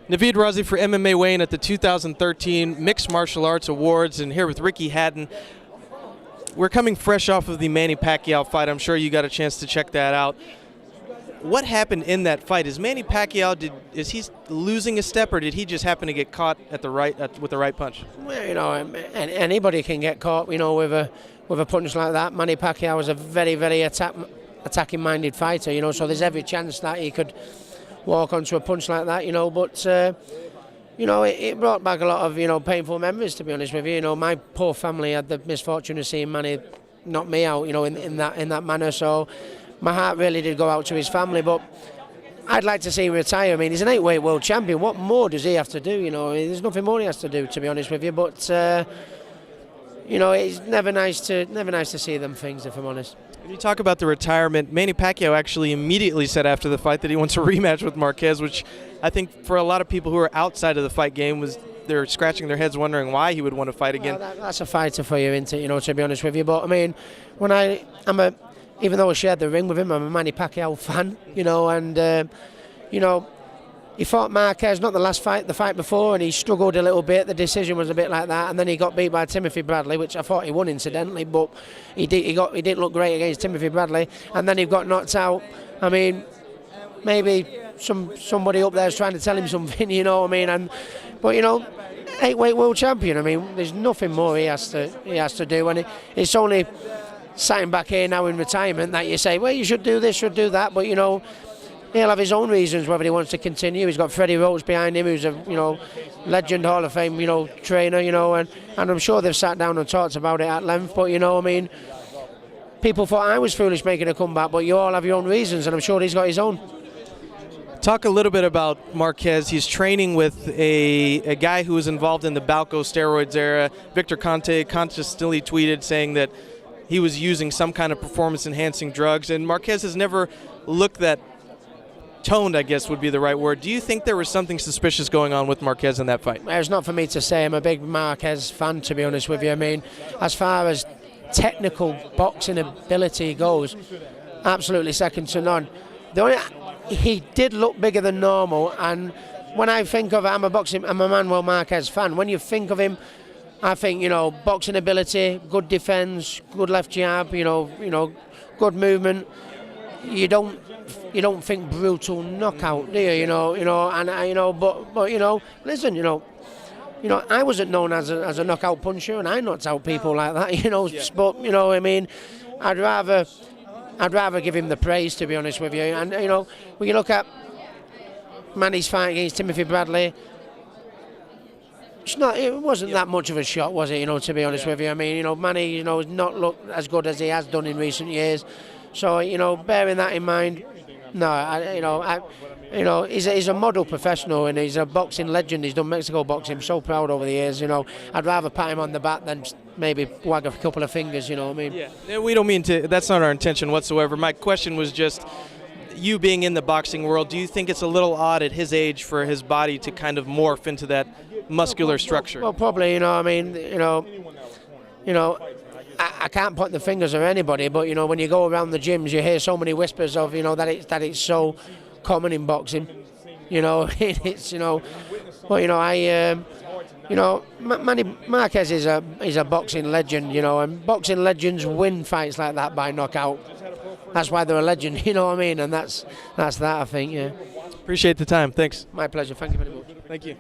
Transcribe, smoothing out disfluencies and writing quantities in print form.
Naveed Razi for MMA Weighin at the 2013 Mixed Martial Arts Awards, and here with Ricky Hatton. We're coming fresh off of the Manny Pacquiao fight. I'm sure you got a chance to check that out. What happened in that fight? Is Manny Pacquiao, is he losing a step, or did he just happen to get caught at the with the right punch? Well, anybody can get caught, with a punch like that. Manny Pacquiao is a very, very attacking-minded fighter, so there's every chance that he could walk onto a punch like that, but it brought back a lot of painful memories, to be honest with you. My poor family had the misfortune of seeing Manny knock me out, in that manner. So my heart really did go out to his family. But I'd like to see him retire. I mean, he's an 8-weight world champion. What more does he have to do? There's nothing more he has to do, to be honest with you. But it's never nice to see them things, if I'm honest. When you talk about the retirement, Manny Pacquiao actually immediately said after the fight that he wants a rematch with Marquez, which I think for a lot of people who are outside of the fight game they're scratching their heads wondering why he would want to fight again. Well, that's a fighter for you, isn't it? To be honest with you. But I mean, even though I shared the ring with him, I'm a Manny Pacquiao fan, and he fought Marquez, not the fight before, and he struggled a little bit. The decision was a bit like that, and then he got beat by Timothy Bradley, which I thought he won incidentally, but he didn't look great against Timothy Bradley, and then he got knocked out. I mean, maybe somebody up there is trying to tell him something, but 8-weight world champion. I mean, there's nothing more he has to do, and it's only sitting back here now in retirement that you say, well, you should do this, should do that, but he'll have his own reasons whether he wants to continue. He's got Freddie Roach behind him, who's a legend, Hall of Fame trainer, and I'm sure they've sat down and talked about it at length. But people thought I was foolish making a comeback, but you all have your own reasons, and I'm sure he's got his own. Talk a little bit about Marquez. He's training with a guy who was involved in the Balco steroids era. Victor Conte consistently tweeted saying that he was using some kind of performance-enhancing drugs, and Marquez has never looked that toned, I guess would be the right word. Do you think there was something suspicious going on with Marquez in that fight? It's not for me to say. I'm a big Marquez fan, to be honest with you. I mean, as far as technical boxing ability goes, absolutely second to none. He did look bigger than normal, and when I think of it, I'm a Manuel Marquez fan. When you think of him, I think, boxing ability, good defense, good left jab, good movement. You don't think brutal knockout, do you? But listen, I wasn't known as a knockout puncher, and I knocked out people like that, Yeah. But I mean, I'd rather give him the praise, to be honest with you. And when you look at Manny's fight against Timothy Bradley, it wasn't that much of a shot, was it? To be honest with you. I mean, Manny, has not looked as good as he has done in recent years. So, bearing that in mind, no, he's a model professional, and he's a boxing legend. He's done Mexico boxing. I'm so proud over the years. I'd rather pat him on the back than maybe wag a couple of fingers. You know what I mean? Yeah, we don't mean to. That's not our intention whatsoever. My question was just, you being in the boxing world, do you think it's a little odd at his age for his body to kind of morph into that muscular structure? Well, probably. I can't point the fingers of anybody, but when you go around the gyms, you hear so many whispers of that it's so common in boxing. It's Manny Marquez is a boxing legend, and boxing legends win fights like that by knockout. That's why they're a legend, you know what I mean? And that's that, I think. Yeah. Appreciate the time. Thanks. My pleasure. Thank you very much. Thank you.